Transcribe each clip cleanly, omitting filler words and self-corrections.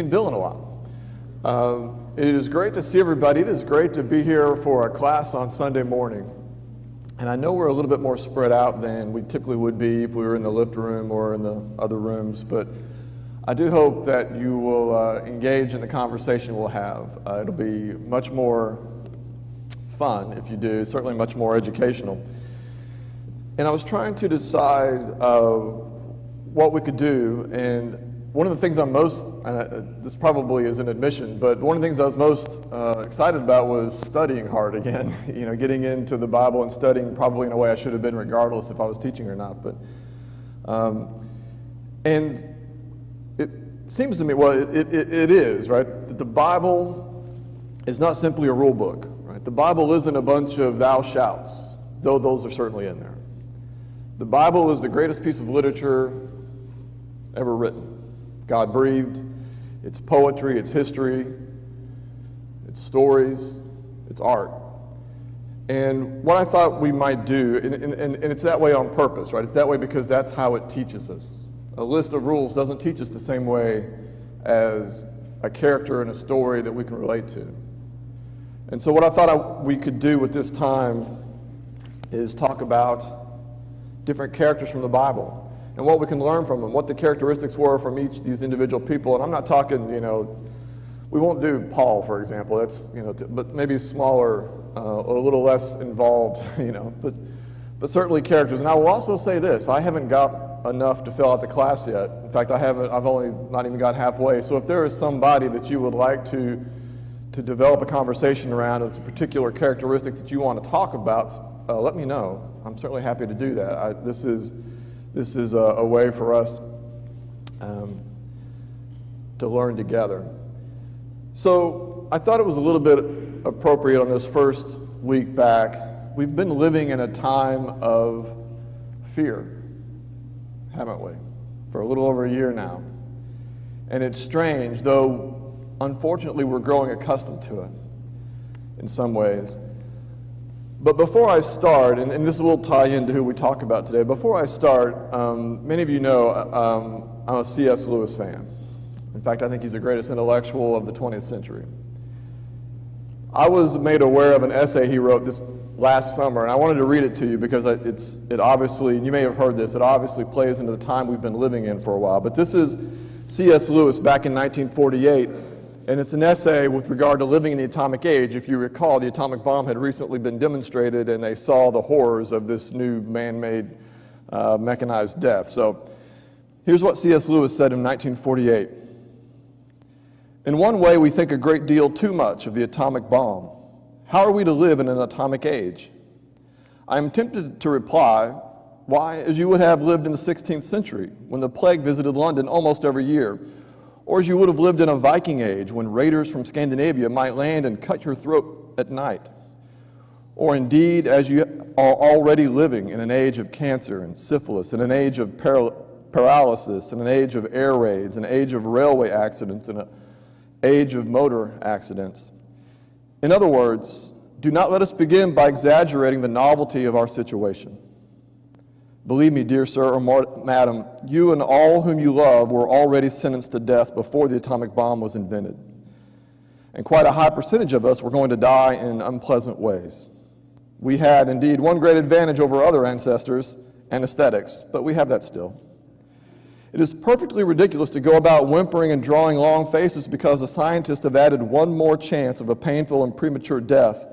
seen Bill in a while. It is great to see everybody. It is great to be here for a class on Sunday morning. And I know we're a little bit more spread out than we typically would be if we were in the lift room or in the other rooms, but I do hope that you will engage in the conversation we'll have. It'll be much more fun if you do, certainly much more educational. And I was trying to decide what we could do, and one of the things I'm most, and this probably is an admission, but one of the things I was most excited about was studying hard again. You know, getting into the Bible and studying probably in a way I should have been regardless if I was teaching or not. But and it seems to me, well, it is, right, that the Bible is not simply a rule book, right? The Bible isn't a bunch of thou shouts, though those are certainly in there. The Bible is the greatest piece of literature ever written. God breathed. It's poetry, it's history, it's stories, it's art. And what I thought we might do, and it's that way on purpose, right? It's that way because that's how it teaches us. A list of rules doesn't teach us the same way as a character in a story that we can relate to. And so what I thought we could do with this time is talk about different characters from the Bible and what we can learn from them, what the characteristics were from each of these individual people. And I'm not talking, you know, we won't do Paul, for example. That's, you know, but maybe smaller, or a little less involved, you know, but certainly characters. And I will also say this: I haven't got enough to fill out the class yet. In fact, I've only not even got halfway. So if there is somebody that you would like to develop a conversation around, it's a particular characteristic that you want to talk about, let me know. I'm certainly happy to do that. This is a way for us to learn together. So I thought it was a little bit appropriate on this first week back. We've been living in a time of fear, haven't we? For a little over a year now. And it's strange, though unfortunately we're growing accustomed to it in some ways. But before I start, and this will tie into who we talk about today, before I start, many of you know I'm a C.S. Lewis fan. In fact, I think he's the greatest intellectual of the 20th century. I was made aware of an essay he wrote this last summer, and I wanted to read it to you because it obviously, you may have heard this, it obviously plays into the time we've been living in for a while. But this is C.S. Lewis back in 1948. And it's an essay with regard to living in the atomic age. If you recall, the atomic bomb had recently been demonstrated, and they saw the horrors of this new man-made mechanized death. So here's what C.S. Lewis said in 1948. In one way, we think a great deal too much of the atomic bomb. How are we to live in an atomic age? I am tempted to reply, why, as you would have lived in the 16th century, when the plague visited London almost every year, or as you would have lived in a Viking age when raiders from Scandinavia might land and cut your throat at night. Or indeed, as you are already living in an age of cancer and syphilis, in an age of paralysis, in an age of air raids, an age of railway accidents, and an age of motor accidents. In other words, do not let us begin by exaggerating the novelty of our situation. Believe me, dear sir or madam, you and all whom you love were already sentenced to death before the atomic bomb was invented. And quite a high percentage of us were going to die in unpleasant ways. We had, indeed, one great advantage over other ancestors, anesthetics, but we have that still. It is perfectly ridiculous to go about whimpering and drawing long faces because the scientists have added one more chance of a painful and premature death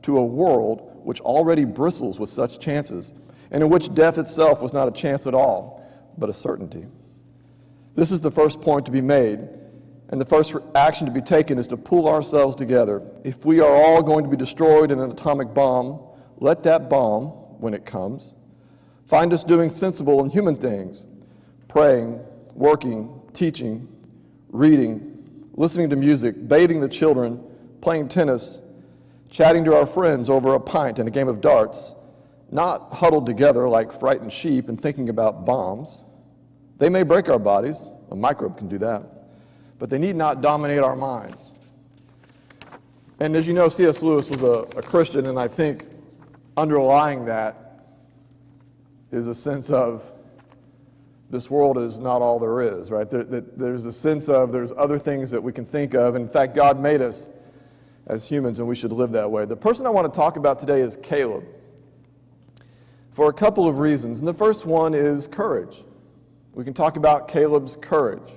to a world which already bristles with such chances, and in which death itself was not a chance at all, but a certainty. This is the first point to be made, and the first action to be taken is to pull ourselves together. If we are all going to be destroyed in an atomic bomb, let that bomb, when it comes, find us doing sensible and human things, praying, working, teaching, reading, listening to music, bathing the children, playing tennis, chatting to our friends over a pint and a game of darts, not huddled together like frightened sheep and thinking about bombs. They may break our bodies, a microbe can do that, but they need not dominate our minds. And as you know, C.S. Lewis was a Christian, and I think underlying that is a sense of this world is not all there is, right? There's a sense of there's other things that we can think of. In fact, God made us as humans, and we should live that way. The person I want to talk about today is Kaleb, for a couple of reasons. And the first one is courage. We can talk about Kaleb's courage.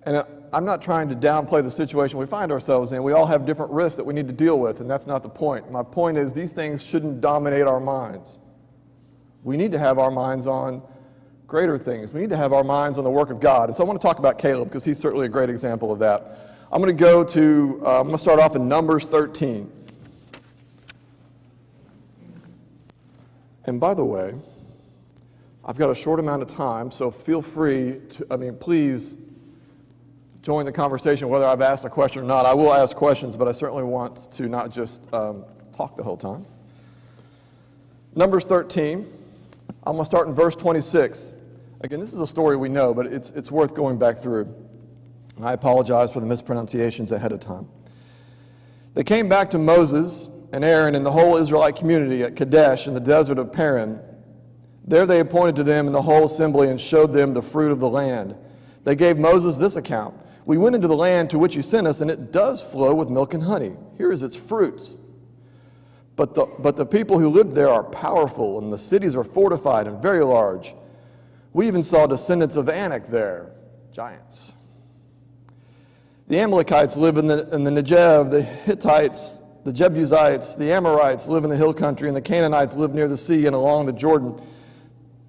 And I'm not trying to downplay the situation we find ourselves in. We all have different risks that we need to deal with, and that's not the point. My point is these things shouldn't dominate our minds. We need to have our minds on greater things. We need to have our minds on the work of God. And so I want to talk about Kaleb because he's certainly a great example of that. I'm going to start off in Numbers 13. And by the way, I've got a short amount of time, so feel free to, please join the conversation whether I've asked a question or not. I will ask questions, but I certainly want to not just talk the whole time. Numbers 13, I'm going to start in verse 26. Again, this is a story we know, but it's worth going back through. I apologize for the mispronunciations ahead of time. They came back to Moses and Aaron and the whole Israelite community at Kadesh in the desert of Paran. There they appointed to them in the whole assembly and showed them the fruit of the land. They gave Moses this account. We went into the land to which you sent us, and it does flow with milk and honey. Here is its fruits. But the people who lived there are powerful, and the cities are fortified and very large. We even saw descendants of Anak there, giants. The Amalekites live in the Negev, the Hittites, the Jebusites, the Amorites live in the hill country, and the Canaanites live near the sea and along the Jordan.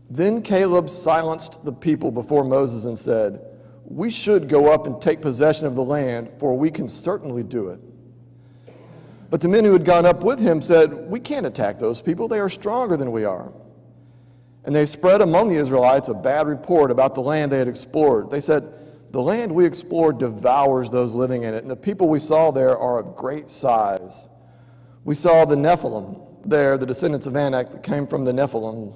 Then Kaleb silenced the people before Moses and said, "We should go up and take possession of the land, for we can certainly do it." But the men who had gone up with him said, "We can't attack those people. They are stronger than we are." And they spread among the Israelites a bad report about the land they had explored. They said, "The land we explored devours those living in it, and the people we saw there are of great size. We saw the Nephilim there, the descendants of Anak that came from the Nephilim.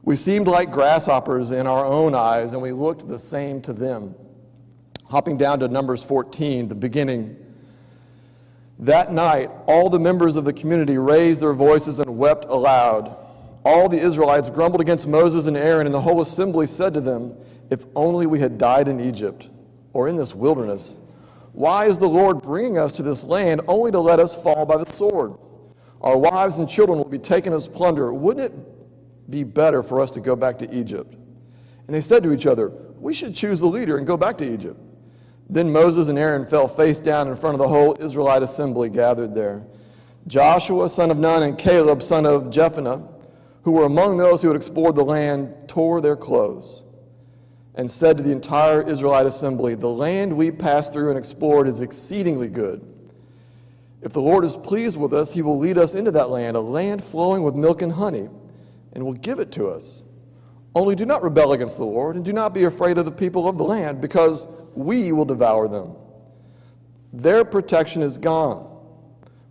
We seemed like grasshoppers in our own eyes, and we looked the same to them." Hopping down to Numbers 14, the beginning. That night, all the members of the community raised their voices and wept aloud. All the Israelites grumbled against Moses and Aaron, and the whole assembly said to them, "If only we had died in Egypt or in this wilderness. Why is the Lord bringing us to this land only to let us fall by the sword? Our wives and children will be taken as plunder. Wouldn't it be better for us to go back to Egypt?" And they said to each other, "We should choose a leader and go back to Egypt." Then Moses and Aaron fell face down in front of the whole Israelite assembly gathered there. Joshua, son of Nun, and Kaleb, son of Jephunneh, who were among those who had explored the land, tore their clothes and said to the entire Israelite assembly, "The land we passed through and explored is exceedingly good. If the Lord is pleased with us, he will lead us into that land, a land flowing with milk and honey, and will give it to us. Only do not rebel against the Lord, and do not be afraid of the people of the land, because we will devour them. Their protection is gone,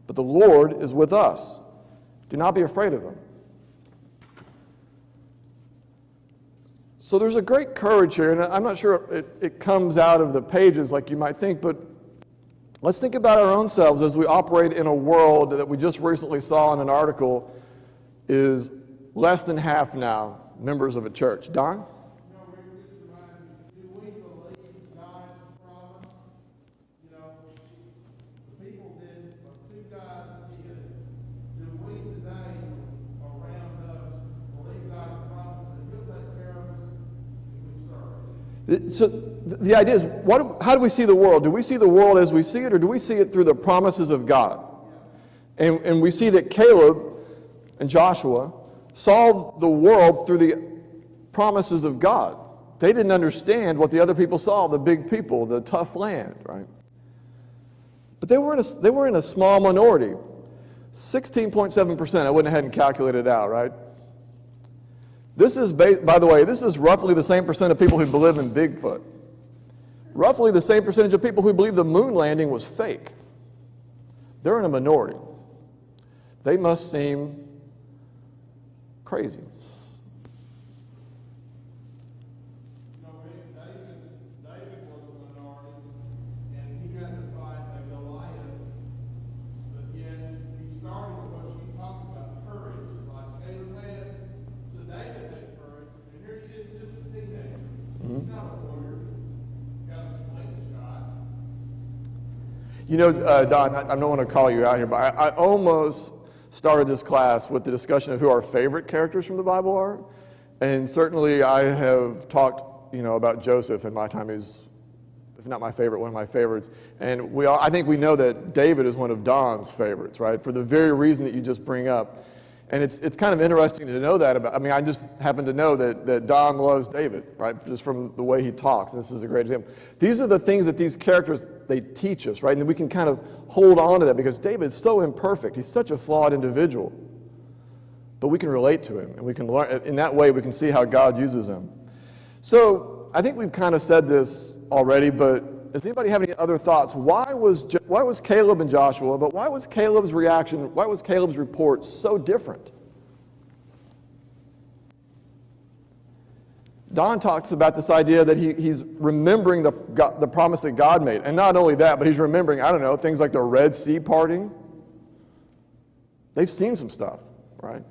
but the Lord is with us. Do not be afraid of them." So there's a great courage here, and I'm not sure it comes out of the pages like you might think, but let's think about our own selves as we operate in a world that we just recently saw in an article is less than half now members of a church. Don? Do we believe God's promise? The people did what two guys did. Do we today around us believe God's promise that he'll take care of us if we serve? So the idea is, how do we see the world? Do we see the world as we see it, or do we see it through the promises of God? And we see that Kaleb and Joshua saw the world through the promises of God. They didn't understand what the other people saw, the big people, the tough land, right? But they were in a small minority. 16.7%. I went ahead and calculated it out, right? This is, by the way, this is roughly the same percent of people who believe in Bigfoot. Roughly the same percentage of people who believe the moon landing was fake. They're in a minority. They must seem crazy. David was a minority, and he had to fight a Goliath, but yet he started with what she talked about, courage, like Caleb had. So David had You know, Don, I don't want to call you out here, but I almost started this class with the discussion of who our favorite characters from the Bible are. And certainly I have talked, about Joseph in my time. He's, if not my favorite, one of my favorites. And I think we know that David is one of Don's favorites, right? For the very reason that you just bring up. And it's kind of interesting to know that about, I just happen to know that Don loves David, right? Just from the way he talks. And this is a great example. These are the things that these characters, they teach us, right? And we can kind of hold on to that because David's so imperfect. He's such a flawed individual. But we can relate to him, and we can learn. In that way, we can see how God uses him. So I think we've kind of said this already, but does anybody have any other thoughts? Why was Caleb and Joshua, but why was Caleb's reaction, why was Caleb's report so different? Don talks about this idea that he's remembering the promise that God made. And not only that, but he's remembering, things like the Red Sea parting. They've seen some stuff, right?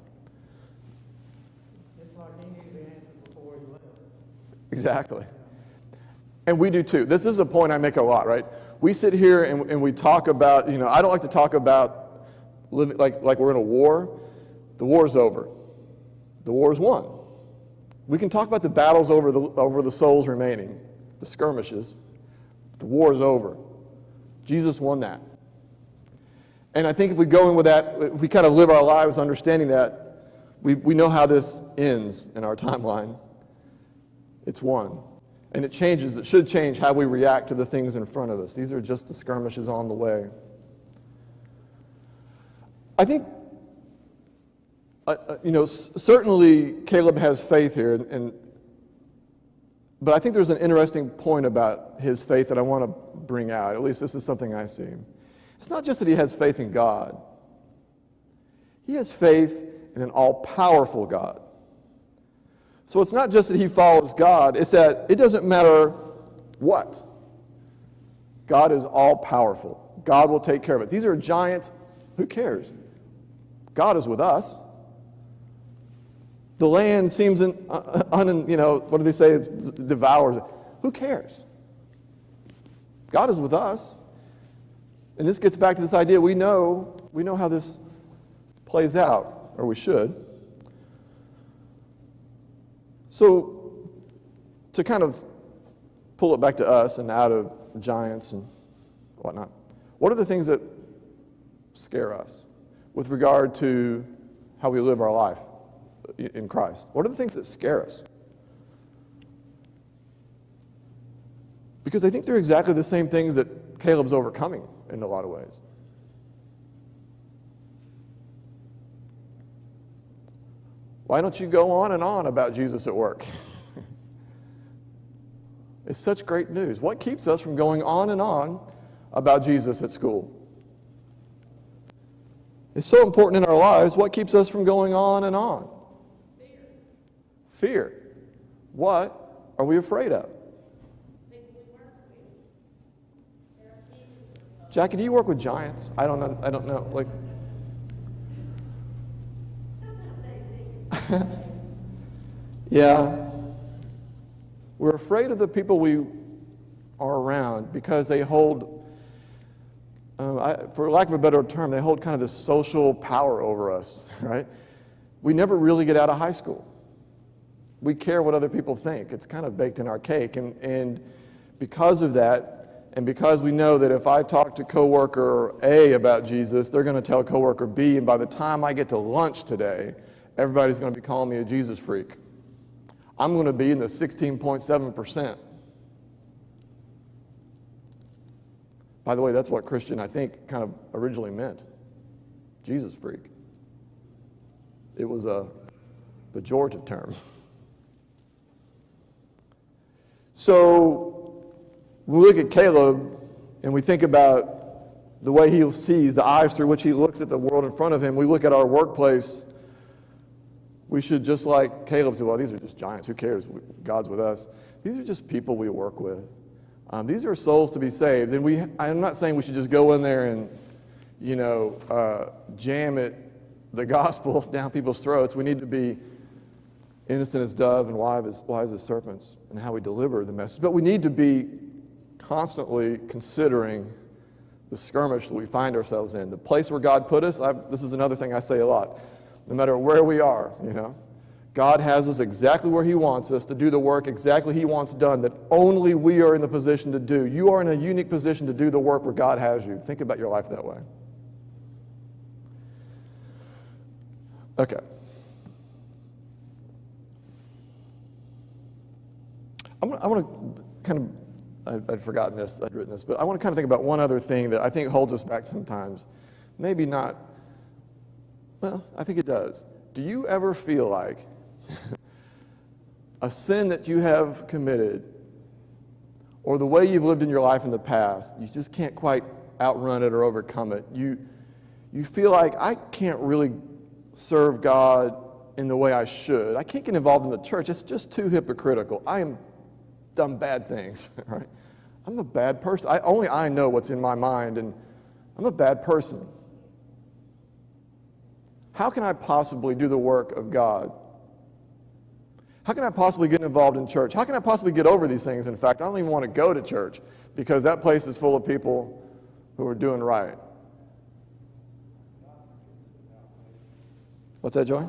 It's like he knew the answer before he left. Exactly. And we do too. This is a point I make a lot, right? We sit here and we talk about, I don't like to talk about living like we're in a war. The war's over. The war's won. We can talk about the battles over the souls remaining, the skirmishes. The war is over. Jesus won that. And I think if we go in with that, if we kind of live our lives understanding that, we know how this ends in our timeline. It's won. And it should change how we react to the things in front of us. These are just the skirmishes on the way. I think, certainly Caleb has faith here, but I think there's an interesting point about his faith that I want to bring out. At least this is something I see. It's not just that he has faith in God. He has faith in an all-powerful God. So it's not just that he follows God, it's that it doesn't matter what. God is all-powerful. God will take care of it. These are giants. Who cares? God is with us. The land seems, what do they say? It devours. Who cares? God is with us. And this gets back to this idea we know how this plays out, or we should. So, to kind of pull it back to us and out of giants and whatnot, what are the things that scare us with regard to how we live our life in Christ? What are the things that scare us? Because I think they're exactly the same things that Caleb's overcoming in a lot of ways. Why don't you go on and on about Jesus at work? It's such great news. What keeps us from going on and on about Jesus at school? It's so important in our lives. What keeps us from going on and on? Fear. What are we afraid of? Jackie, do you work with giants? I don't know. Yeah. We're afraid of the people we are around because they hold, for lack of a better term, they hold kind of this social power over us, right? We never really get out of high school. We care what other people think. It's kind of baked in our cake. And because of that, and because we know that if I talk to coworker A about Jesus, they're going to tell coworker B, and by the time I get to lunch today, everybody's going to be calling me a Jesus freak. I'm going to be in the 16.7%. By the way, that's what Christian, I think, kind of originally meant. Jesus freak. It was a pejorative term. So, when we look at Caleb and we think about the way he sees, the eyes through which he looks at the world in front of him, we look at our workplace, we should, just like Caleb, say, well, these are just giants. Who cares? God's with us. These are just people we work with. These are souls to be saved. And I'm not saying we should just go in there and, jam the gospel down people's throats. We need to be innocent as dove and wise as serpents in how we deliver the message. But we need to be constantly considering the skirmish that we find ourselves in. The place where God put us, this is another thing I say a lot. No matter where we are, God has us exactly where He wants us to do the work exactly He wants done that only we are in the position to do. You are in a unique position to do the work where God has you. Think about your life that way. Okay. I want to kind of, I'd forgotten this, I'd written this, but I want to kind of think about one other thing that I think holds us back sometimes. Maybe not, well, I think it does. Do you ever feel like a sin that you have committed or the way you've lived in your life in the past, you just can't quite outrun it or overcome it? You feel like, I can't really serve God in the way I should. I can't get involved in the church. It's just too hypocritical. I am done bad things, right? I'm a bad person. Only I know what's in my mind, and I'm a bad person. How can I possibly do the work of God? How can I possibly get involved in church? How can I possibly get over these things? In fact, I don't even want to go to church because that place is full of people who are doing right. What's that, Joy?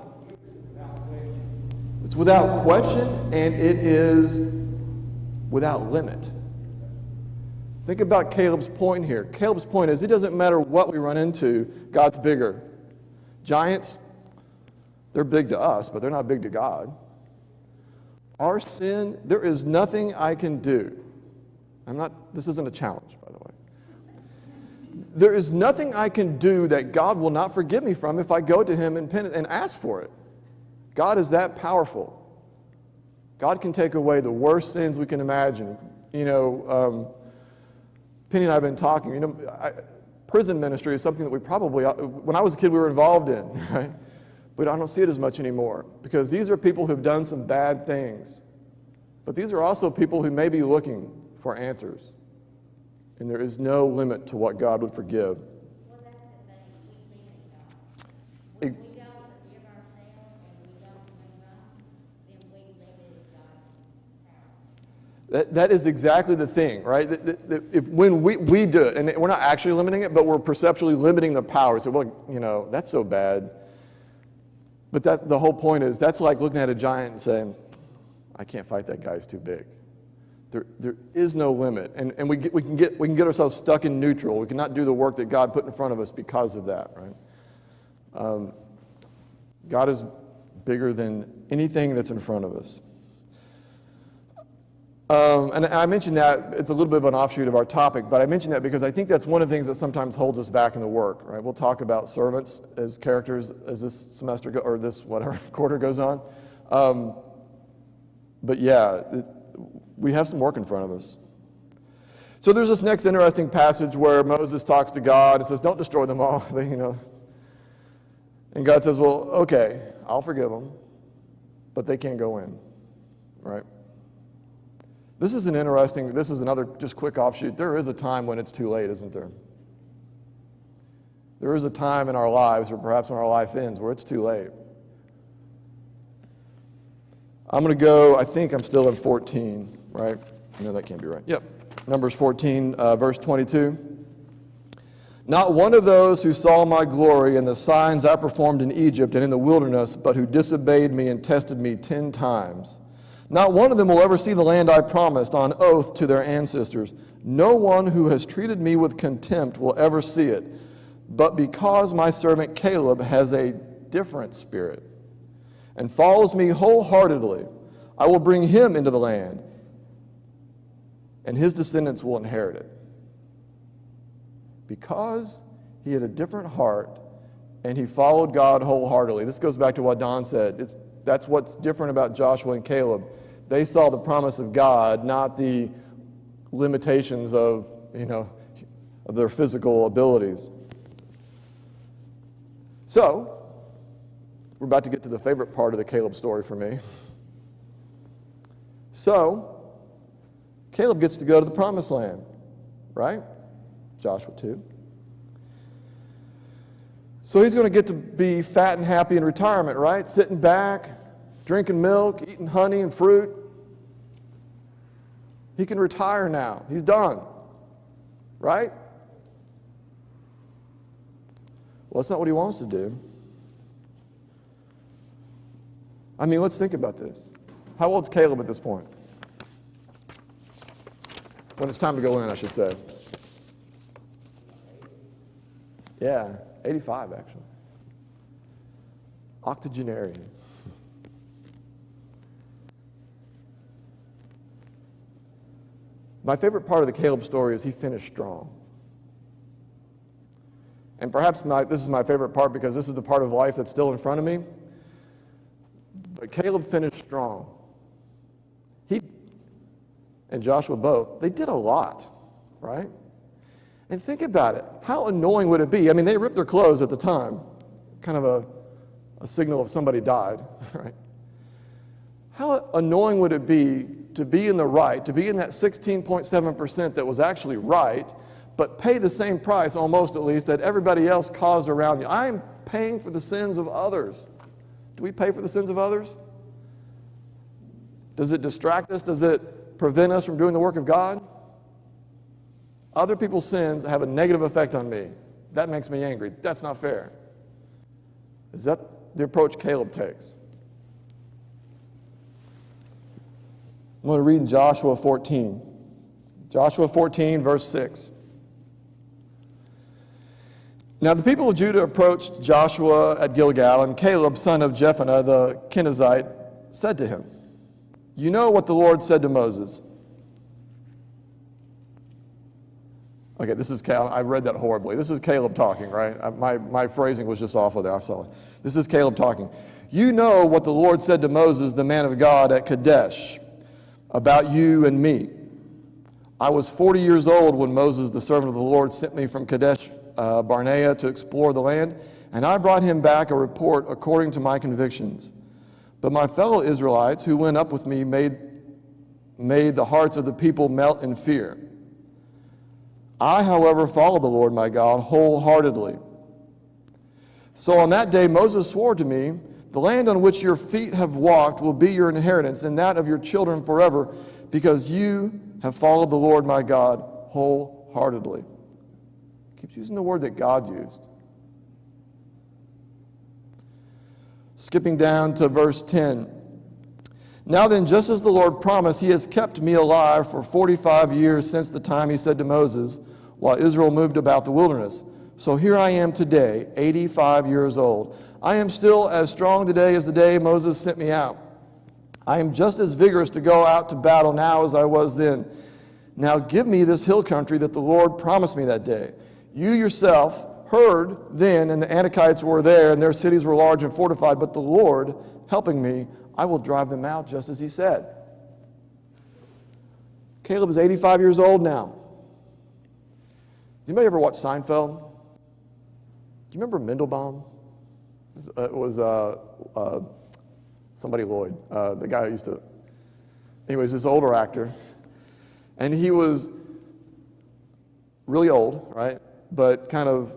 It's without question, and it is without limit. Think about Caleb's point here. Caleb's point is it doesn't matter what we run into, God's bigger. Giants, they're big to us, but they're not big to God. Our sin, there is nothing I can do. This isn't a challenge, by the way. There is nothing I can do that God will not forgive me from if I go to Him and ask for it. God is that powerful. God can take away the worst sins we can imagine. Penny and I have been talking. Prison ministry is something that we probably, when I was a kid, we were involved in, right? But I don't see it as much anymore because these are people who've done some bad things. But these are also people who may be looking for answers. And there is no limit to what God would forgive. Well, that's the thing. We limit God. When we don't forgive ourselves and we don't move on, then we limit God's power. That is exactly the thing, right? When we do it, and we're not actually limiting it, but we're perceptually limiting the power. So, well, that's so bad. But the whole point is, that's like looking at a giant and saying, I can't fight that guy, he's too big. There is no limit, and we can get ourselves stuck in neutral. We cannot do the work that God put in front of us because of that, right? God is bigger than anything that's in front of us. And I mentioned that, it's a little bit of an offshoot of our topic, but I mentioned that because I think that's one of the things that sometimes holds us back in the work, right? We'll talk about servants as characters as this semester, or this whatever quarter goes on. But yeah, we have some work in front of us. So there's this next interesting passage where Moses talks to God and says, don't destroy them all, And God says, well, okay, I'll forgive them, but they can't go in, right? This is another just quick offshoot. There is a time when it's too late, isn't there? There is a time in our lives, or perhaps when our life ends, where it's too late. I'm going to go, I think I'm still in 14, right? No, that can't be right. Yep. Numbers 14, verse 22. Not one of those who saw my glory and the signs I performed in Egypt and in the wilderness, but who disobeyed me and tested me 10 times. Not one of them will ever see the land I promised on oath to their ancestors. No one who has treated me with contempt will ever see it. But because my servant Caleb has a different spirit and follows me wholeheartedly, I will bring him into the land, and his descendants will inherit it. Because he had a different heart and he followed God wholeheartedly. This goes back to what Don said. That's what's different about Joshua and Caleb. They saw the promise of God, not the limitations of their physical abilities. So, we're about to get to the favorite part of the Caleb story for me. So, Caleb gets to go to the promised land, right? Joshua 2. So he's going to get to be fat and happy in retirement, right? Sitting back, drinking milk, eating honey and fruit. He can retire now. He's done, right? Well, that's not what he wants to do. I mean, let's think about this. How old's Kaleb at this point? When it's time to go in, I should say. Yeah, 85 actually. Octogenarian. My favorite part of the Kaleb story is he finished strong. And perhaps this is my favorite part because this is the part of life that's still in front of me. But Kaleb finished strong. He and Joshua both, they did a lot, right? And think about it. How annoying would it be? I mean, they ripped their clothes at the time. Kind of a signal of somebody died, right? How annoying would it be to be in the right, to be in that 16.7% that was actually right, but pay the same price, almost at least, that everybody else caused around you? I'm paying for the sins of others. Do we pay for the sins of others? Does it distract us? Does it prevent us from doing the work of God? Other people's sins have a negative effect on me. That makes me angry. That's not fair. Is that the approach Kaleb takes? I'm going to read in Joshua 14. Joshua 14, verse 6. Now the people of Judah approached Joshua at Gilgal, and Caleb, son of Jephunneh the Kenizzite, said to him, "You know what the Lord said to Moses." Okay, this is Caleb. I read that horribly. This is Caleb talking, right? My phrasing was just awful there. I saw it. This is Caleb talking. "You know what the Lord said to Moses, the man of God, at Kadesh, about you and me. I was 40 years old when Moses, the servant of the Lord, sent me from Kadesh Barnea to explore the land, and I brought him back a report according to my convictions. But my fellow Israelites who went up with me made the hearts of the people melt in fear. I, however, followed the Lord my God wholeheartedly. So on that day Moses swore to me, 'The land on which your feet have walked will be your inheritance, and that of your children forever, because you have followed the Lord my God wholeheartedly.'" Keeps using the word that God used. Skipping down to verse 10. "Now then, just as the Lord promised, he has kept me alive for 45 years since the time he said to Moses, while Israel moved about the wilderness. So here I am today, 85 years old. I am still as strong today as the day Moses sent me out. I am just as vigorous to go out to battle now as I was then. Now give me this hill country that the Lord promised me that day. You yourself heard then, and the Anakites were there, and their cities were large and fortified, but the Lord, helping me, I will drive them out just as he said." Caleb is 85 years old now. Anybody ever watch Seinfeld? Do you remember Mendelbaum? It was somebody Lloyd, the guy who used to... Anyways, this older actor. And he was really old, right? But kind of,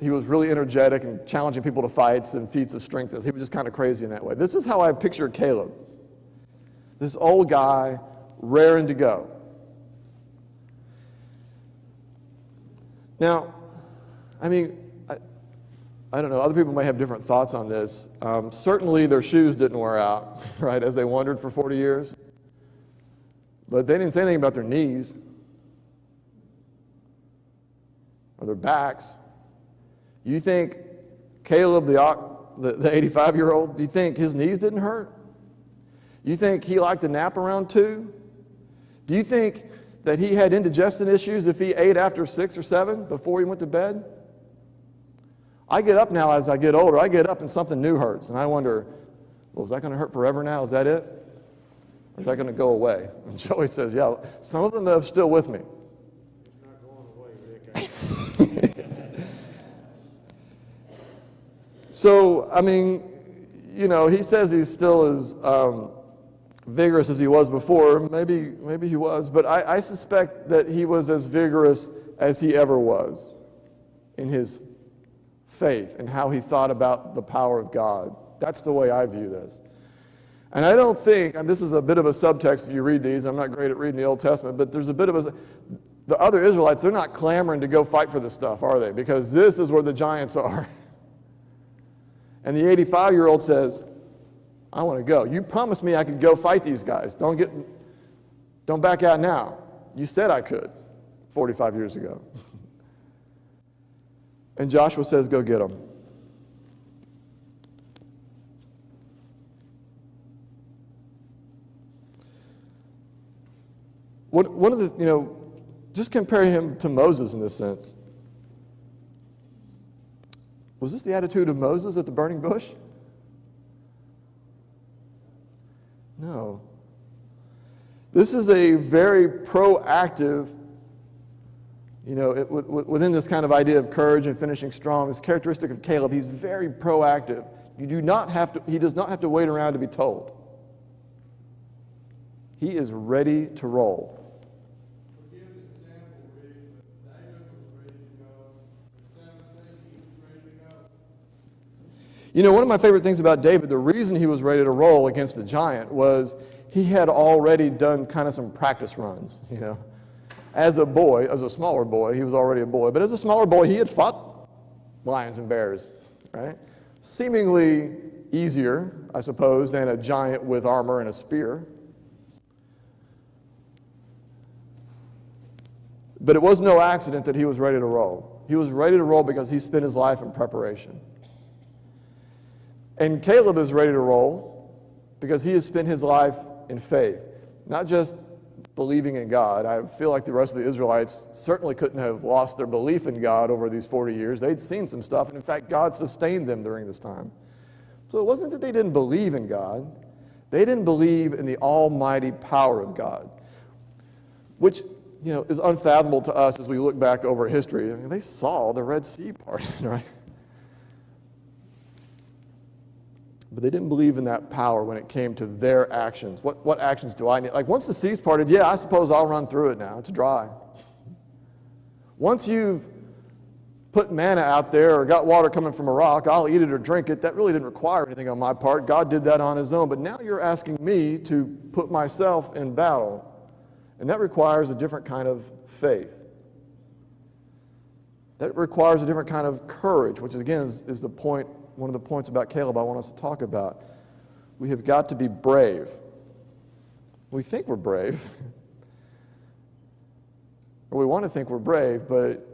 he was really energetic and challenging people to fights and feats of strength. He was just kind of crazy in that way. This is how I pictured Caleb. This old guy, raring to go. Now, I mean, I don't know, other people may have different thoughts on this. Certainly their shoes didn't wear out, right, as they wandered for 40 years. But they didn't say anything about their knees or their backs. You think Caleb, the 85-year-old, do you think his knees didn't hurt? You think he liked to nap around 2? Do you think that he had indigestion issues if he ate after 6 or 7 before he went to bed? I get up now as I get older. I get up and something new hurts. And I wonder, well, is that going to hurt forever now? Is that it? Or is that going to go away? And Joey says, yeah, some of them are still with me. It's not going away, Rick. So, I mean, you know, he says he's still as vigorous as he was before. Maybe he was. But I suspect that he was as vigorous as he ever was in his faith and how he thought about the power of God. That's the way I view this. And I don't think, and this is a bit of a subtext if you read these, I'm not great at reading the Old Testament, but there's a bit of the other Israelites, they're not clamoring to go fight for this stuff, are they? Because this is where the giants are, And the 85-year-old says, I want to go. You promised me I could go fight these guys. Don't back out now. You said I could 45 years ago. And Joshua says, go get them. One of the, just compare him to Moses in this sense. Was this the attitude of Moses at the burning bush? No. This is a very proactive, within this kind of idea of courage and finishing strong, this characteristic of Caleb, he's very proactive. He does not have to wait around to be told. He is ready to roll. One of my favorite things about David, the reason he was ready to roll against the giant was he had already done kind of some practice runs, As a boy, as a smaller boy, he was already a boy, but as a smaller boy, he had fought lions and bears, right? Seemingly easier, I suppose, than a giant with armor and a spear. But it was no accident that he was ready to roll. He was ready to roll because he spent his life in preparation. And Caleb is ready to roll because he has spent his life in faith, not just believing in God. I feel like the rest of the Israelites certainly couldn't have lost their belief in God over these 40 years. They'd seen some stuff, and in fact, God sustained them during this time. So it wasn't that they didn't believe in God. They didn't believe in the almighty power of God, which is unfathomable to us as we look back over history. They saw the Red Sea parted, right? But they didn't believe in that power when it came to their actions. What actions do I need? Like, once the sea's parted, yeah, I suppose I'll run through it now. It's dry. Once you've put manna out there or got water coming from a rock, I'll eat it or drink it. That really didn't require anything on my part. God did that on his own. But now you're asking me to put myself in battle. And that requires a different kind of faith. That requires a different kind of courage, which again is the point. One of the points about Caleb I want us to talk about. We have got to be brave. We think we're brave. Or we want to think we're brave, but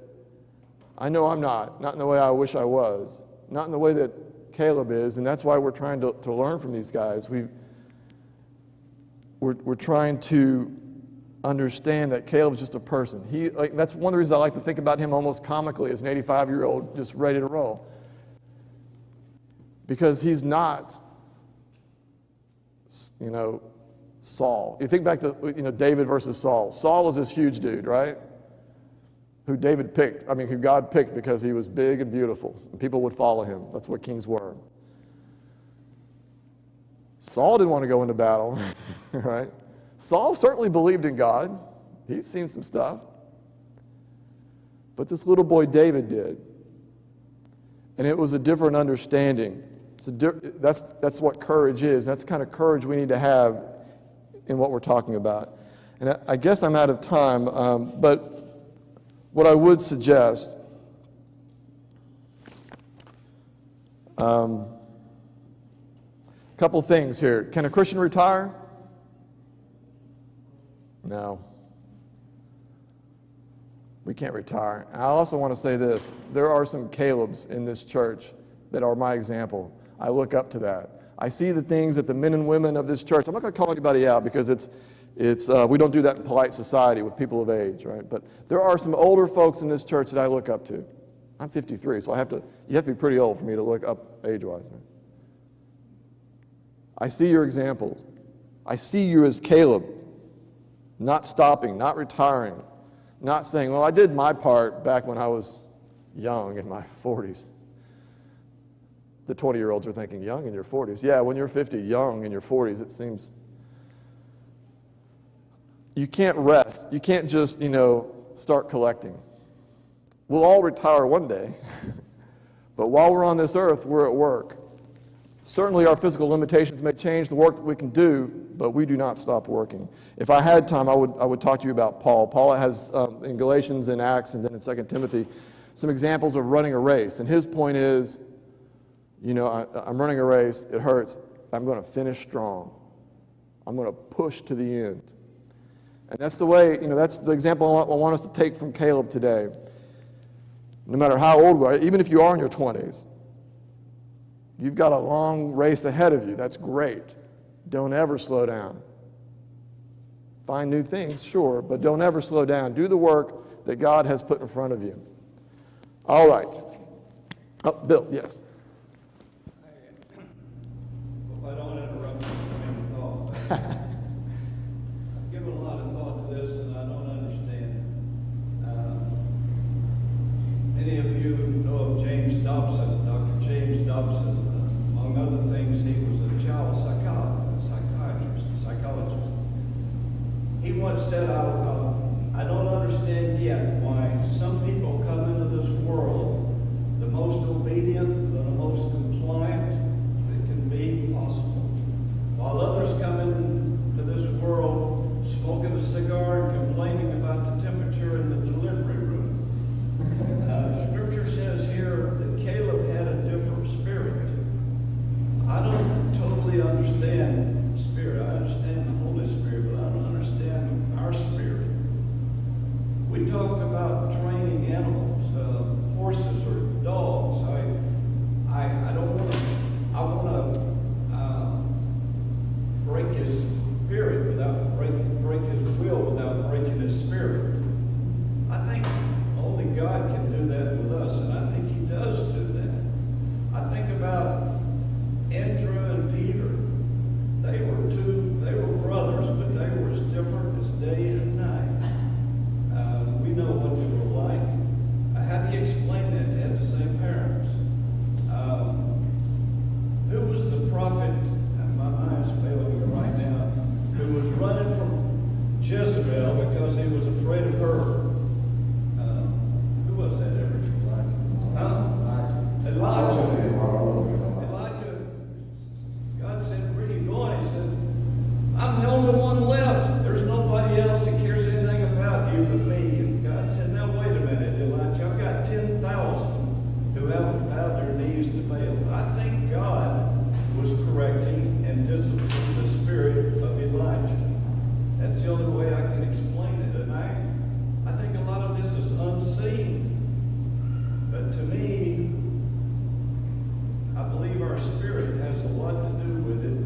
I know I'm not. Not in the way I wish I was. Not in the way that Caleb is, and that's why we're trying to learn from these guys. We're trying to understand that Caleb's just a person. That's one of the reasons I like to think about him almost comically as an 85-year-old just ready to roll. Because he's not, Saul. You think back to, David versus Saul. Saul was this huge dude, right? Who God picked because he was big and beautiful. And people would follow him. That's what kings were. Saul didn't want to go into battle, right? Saul certainly believed in God. He's seen some stuff. But this little boy David did. And it was a different understanding. That's what courage is. That's the kind of courage we need to have in what we're talking about. And I guess I'm out of time, but what I would suggest, a couple things here. Can a Christian retire? No. We can't retire. I also want to say this. There are some Calebs in this church that are my example. I look up to that. I see the things that the men and women of this church, I'm not going to call anybody out because we don't do that in polite society with people of age, right? But there are some older folks in this church that I look up to. I'm 53, so you have to be pretty old for me to look up age-wise. Right? I see your examples. I see you as Caleb, not stopping, not retiring, not saying, well, I did my part back when I was young in my 40s. The 20-year-olds are thinking, young in your 40s. Yeah, when you're 50, young in your 40s, it seems. You can't rest. You can't just, start collecting. We'll all retire one day. But while we're on this earth, we're at work. Certainly our physical limitations may change the work that we can do, but we do not stop working. If I had time, I would talk to you about Paul. Paul has, in Galatians and Acts and then in 2 Timothy, some examples of running a race. And his point is, You know, I'm running a race. It hurts. I'm going to finish strong. I'm going to push to the end. And that's the way, you know, that's the example I want us to take from Kaleb today. No matter how old we are, even if you are in your 20s, you've got a long race ahead of you. That's great. Don't ever slow down. Find new things, sure, but don't ever slow down. Do the work that God has put in front of you. All right. Oh, Bill, yes. I don't interrupt your train of thought. I've given a lot of thought to this, and I don't understand. Many of you know of James Dobson, Dr. James Dobson. Among other things, he was a child psychologist. He once said, I don't understand yet why some people come into this world the most obedient, the most compliant that can be possible, while others come into this world smoking a cigar and complaining about the temperature in the delivery room. The scripture says here that Kaleb had a different spirit. I don't totally understand spirit. I understand the Holy Spirit, but I don't understand our spirit. We talk about training animals, horses or dogs. I don't want to. I want to break his spirit without break his will without breaking his spirit. I think only God can do that with us, and I think He does do that. I think about Andrew and Peter. They were brothers, but they were as different as day and night. We know what they were like. How do you explain that to have the same parents? Who was the prophet, my mind's failing me right now, who was running from Jezebel because he was afraid of her? Who was that, Elijah. God said, where are you going? He said, I'm the only one left. There's nobody else that cares anything about you but me. And God said, now wait a minute, Elijah. I've got 10,000 who haven't bowed their knees to Baal. I think God was correcting and disciplining the spirit of Elijah. That's the only way I can explain it. And I think a lot of this is unseen. But to me, I believe our spirit has a lot to do with it.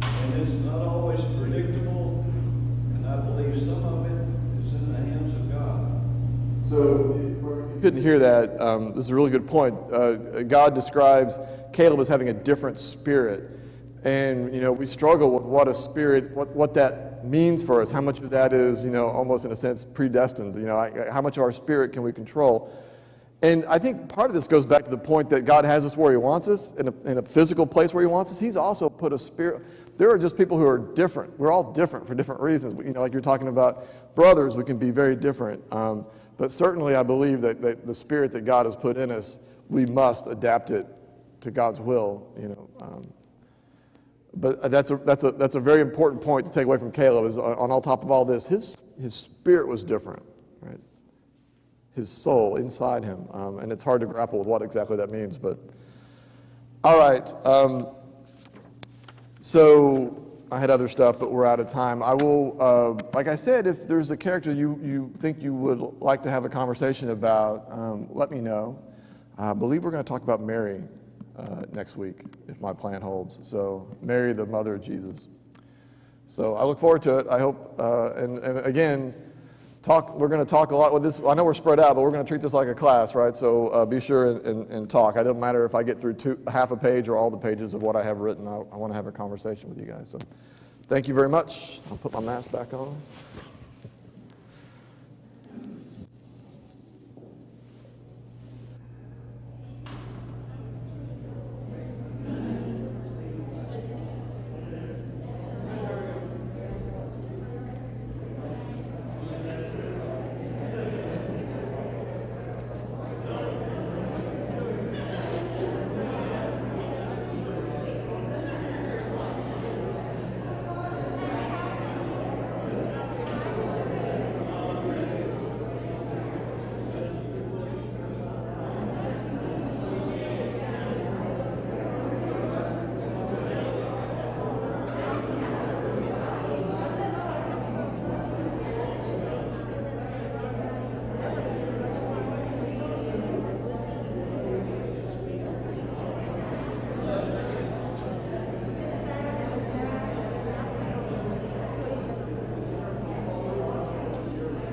And it's not always predictable. And I believe some of it is in the hands of God. So, you couldn't hear that. This is a really good point. God describes Kaleb as having a different spirit. And, you know, we struggle with what a spirit, what that means for us. How much of that is, you know, almost in a sense predestined. You know, how much of our spirit can we control? And I think part of this goes back to the point that God has us where He wants us, in a physical place where He wants us. He's also put a spirit. There are just people who are different. We're all different for different reasons. You know, like you're talking about brothers, we can be very different. But certainly I believe that the spirit that God has put in us, we must adapt it to God's will, you know. But that's a very important point to take away from Kaleb, is on top of all this, his spirit was different, right? His soul inside him. And it's hard to grapple with what exactly that means. But all right. So I had other stuff, but we're out of time. I will, like I said, if there's a character you think you would like to have a conversation about, let me know. I believe we're going to talk about Mary next week, if my plan holds. So Mary, the mother of Jesus. So I look forward to it. I hope, and again, we're going to talk a lot with this. I know we're spread out, but we're going to treat this like a class, right? So be sure and talk. It doesn't matter if I get through half a page or all the pages of what I have written. I want to have a conversation with you guys. So thank you very much. I'll put my mask back on.